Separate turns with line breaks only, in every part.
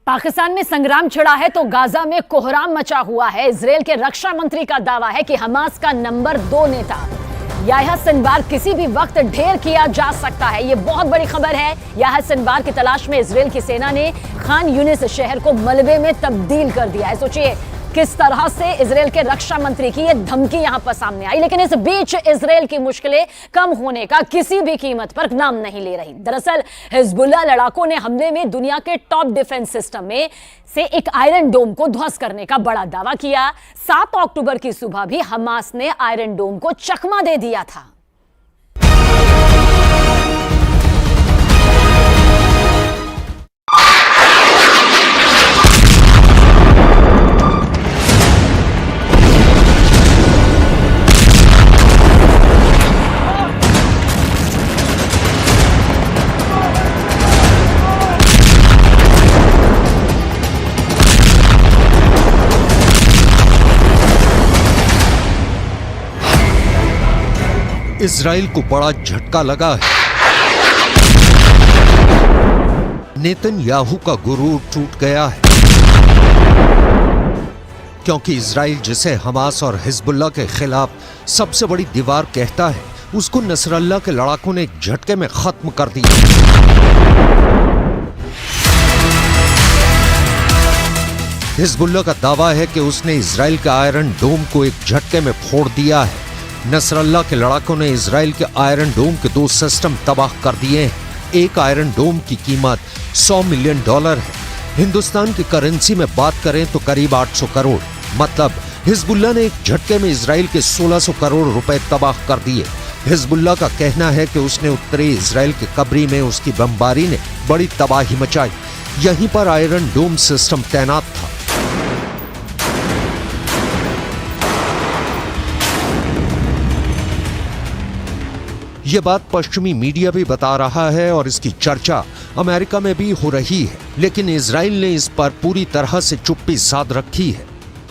पाकिस्तान में संग्राम छिड़ा है तो गाजा में कोहराम मचा हुआ है। इजरायल के रक्षा मंत्री का दावा है कि हमास का नंबर 2 नेता याह्या सिनवार किसी भी वक्त ढेर किया जा सकता है। ये बहुत बड़ी खबर है। याह्या सिनवार की तलाश में इजरायल की सेना ने खान यूनिस शहर को मलबे में तब्दील कर दिया है। सोचिए किस तरह से इजरायल के रक्षा मंत्री की ये धमकी यहां पर सामने आई। लेकिन इस बीच इजरायल की मुश्किलें कम होने का किसी भी कीमत पर नाम नहीं ले रही। दरअसल हिजबुल्लाह लड़ाकों ने हमले में दुनिया के टॉप डिफेंस सिस्टम में से एक आयरन डोम को ध्वस्त करने का बड़ा दावा किया। 7 अक्टूबर की सुबह भी हमास ने आयरन डोम को चकमा दे दिया था।
इजराइल को बड़ा झटका लगा है। नेतन्याहू का गुरूर टूट गया है, क्योंकि इजराइल जिसे हमास और हिजबुल्लाह के खिलाफ सबसे बड़ी दीवार कहता है, उसको नसरल्लाह के लड़ाकों ने एक झटके में खत्म कर दिया। हिजबुल्लाह का दावा है कि उसने इजराइल के आयरन डोम को एक झटके में फोड़ दिया है। नसरल्लाह के लड़ाकों ने इजराइल के आयरन डोम के 2 सिस्टम तबाह कर दिए हैं। एक आयरन डोम की कीमत $100 मिलियन है। हिंदुस्तान की करेंसी में बात करें तो करीब 800 करोड़। मतलब हिजबुल्लाह ने एक झटके में इजराइल के 1600 करोड़ रुपए तबाह कर दिए। हिजबुल्लाह का कहना है कि उसने उत्तरी इजराइल के कब्री में उसकी बमबारी ने बड़ी तबाही मचाई। यहीं पर आयरन डोम सिस्टम तैनात था। यह बात पश्चिमी मीडिया भी बता रहा है और इसकी चर्चा अमेरिका में भी हो रही है, लेकिन इजराइल ने इस पर पूरी तरह से चुप्पी साध रखी है।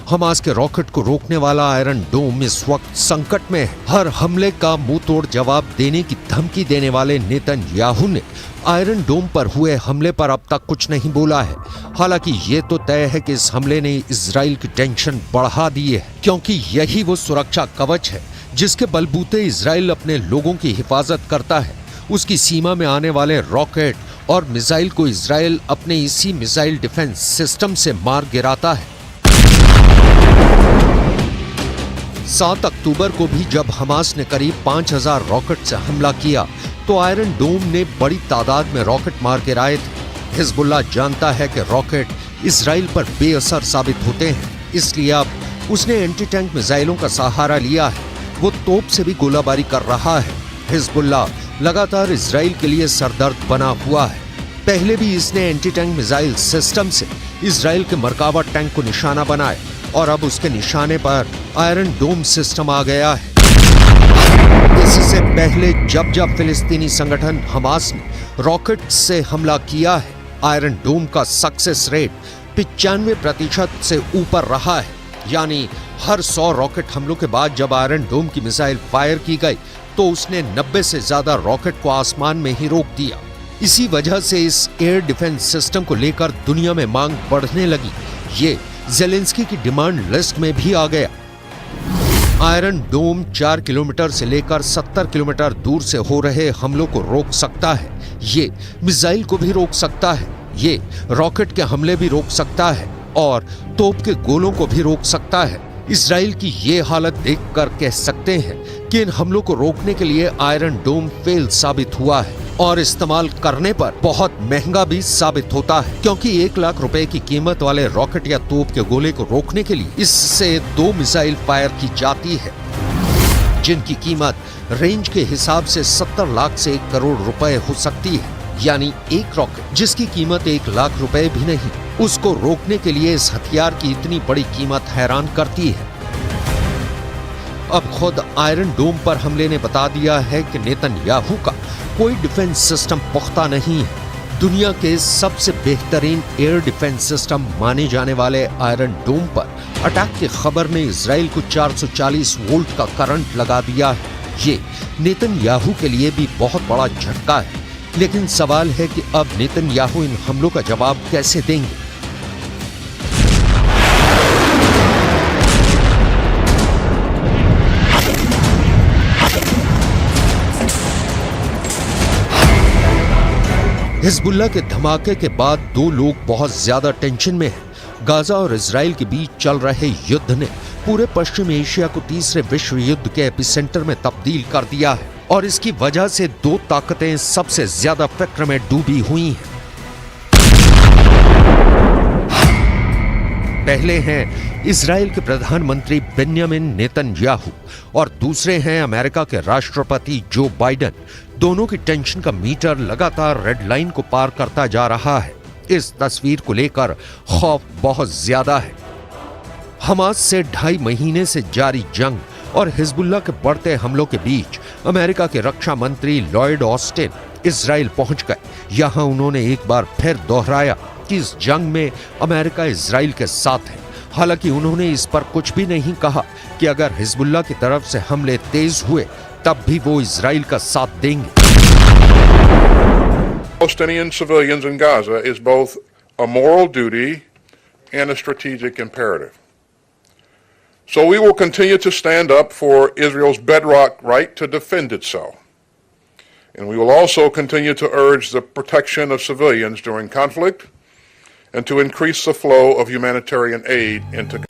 हमास के रॉकेट को रोकने वाला आयरन डोम इस वक्त संकट में है। हर हमले का मुंह तोड़ जवाब देने की धमकी देने वाले नेतन्याहू ने आयरन डोम पर हुए हमले पर अब तक कुछ नहीं बोला है। हालांकि ये तो तय है कि इस हमले ने इजराइल की टेंशन बढ़ा दी है, क्योंकि यही वो सुरक्षा कवच है जिसके बलबूते इजराइल अपने लोगों की हिफाजत करता है। उसकी सीमा में आने वाले रॉकेट और मिसाइल को इजराइल अपने इसी मिसाइल डिफेंस सिस्टम से मार गिराता है। 7 अक्टूबर को भी जब हमास ने करीब 5000 रॉकेट से हमला किया तो आयरन डोम ने बड़ी तादाद में रॉकेट मार गिराए थे। हिजबुल्लाह जानता है कि रॉकेट इजराइल पर बेअसर साबित होते हैं, इसलिए अब उसने एंटी टैंक मिसाइलों का सहारा लिया है। वो तोप से भी गोलाबारी कर रहा है। हिजबुल्लाह लगातार इजराइल के लिए सरदर्द बना हुआ है। पहले भी इसने एंटी टैंक मिसाइल सिस्टम से इजराइल के मरकाबा टैंक को निशाना बनाया और अब उसके निशाने पर आयरन डोम सिस्टम आ गया है। इससे पहले जब जब फिलिस्तीनी संगठन हमास ने रॉकेट से हमला किया है, आयरन डोम का सक्सेस रेट 95% से ऊपर रहा है। यानी हर 100 रॉकेट हमलों के बाद जब आयरन डोम की मिसाइल फायर की गई तो उसने 90 से ज्यादा रॉकेट को आसमान में ही रोक दिया। इसी वजह से इस एयर डिफेंस सिस्टम को लेकर दुनिया में मांग बढ़ने लगी। ये ज़ेलेंस्की की डिमांड लिस्ट में भी आ गया। आयरन डोम 4 किलोमीटर से लेकर 70 किलोमीटर दूर से हो रहे हमलों को रोक सकता है। ये मिसाइल को भी रोक सकता है। ये रॉकेट के हमले भी रोक सकता है और तोप के गोलों को भी रोक सकता है। इजराइल की ये हालत देखकर कह सकते हैं कि इन हमलों को रोकने के लिए आयरन डोम फेल साबित हुआ है और इस्तेमाल करने पर बहुत महंगा भी साबित होता है, क्योंकि 1 लाख रुपए की कीमत वाले रॉकेट या तोप के गोले को रोकने के लिए इससे 2 मिसाइल फायर की जाती है, जिनकी कीमत रेंज के हिसाब से 70 लाख से 1 करोड़ रुपए हो सकती है। यानी एक रॉकेट जिसकी कीमत 1 लाख रुपए भी नहीं, उसको रोकने के लिए इस हथियार की इतनी बड़ी कीमत हैरान करती है। अब खुद आयरन डोम पर हमले ने बता दिया है कि नेतन्याहू का कोई डिफेंस सिस्टम पुख्ता नहीं है। दुनिया के सबसे बेहतरीन एयर डिफेंस सिस्टम माने जाने वाले आयरन डोम पर अटैक की खबर ने इजराइल को 440 वोल्ट का करंट लगा दिया है। ये नेतन्याहू के लिए भी बहुत बड़ा झटका है। लेकिन सवाल है कि अब नेतन्याहू इन हमलों का जवाब कैसे देंगे। हिजबुल्लाह के धमाके के बाद दो लोग बहुत ज्यादा टेंशन में हैं। गाजा और इजराइल के बीच चल रहे युद्ध ने पूरे पश्चिम एशिया को तीसरे विश्व युद्ध के एपिसेंटर में तब्दील कर दिया है और इसकी वजह से दो ताकतें सबसे ज्यादा फिक्र में डूबी हुई हैं। पहले हैं इजराइल के प्रधानमंत्री बेन्यामिन नेतन्याहू और दूसरे हैं अमेरिका के राष्ट्रपति जो बाइडेन। दोनों की टेंशन का मीटर लगातार रेड लाइन को पार करता जा रहा है। इस तस्वीर को लेकर खौफ बहुत ज्यादा है। हमास से 2.5 महीने से जारी जंग और हिजबुल्लाह के बढ़ते हमलों के बीच अमेरिका के रक्षा मंत्री लॉयड ऑस्टिन इजराइल पहुंच गए। यहां उन्होंने एक बार फिर दोहराया कि इस जंग में अमेरिका इजराइल के साथ है। हालांकि उन्होंने इस पर कुछ भी नहीं कहा कि अगर हिजबुल्लाह की तरफ से हमले तेज हुए तब भी वो इजराइल का साथ देंगे।
Palestinian civilians in Gaza is both a moral duty and a strategic imperative. So we will continue to stand up for Israel's bedrock right to defend itself. And we will also continue to urge the protection of civilians during conflict and to increase the flow of humanitarian aid into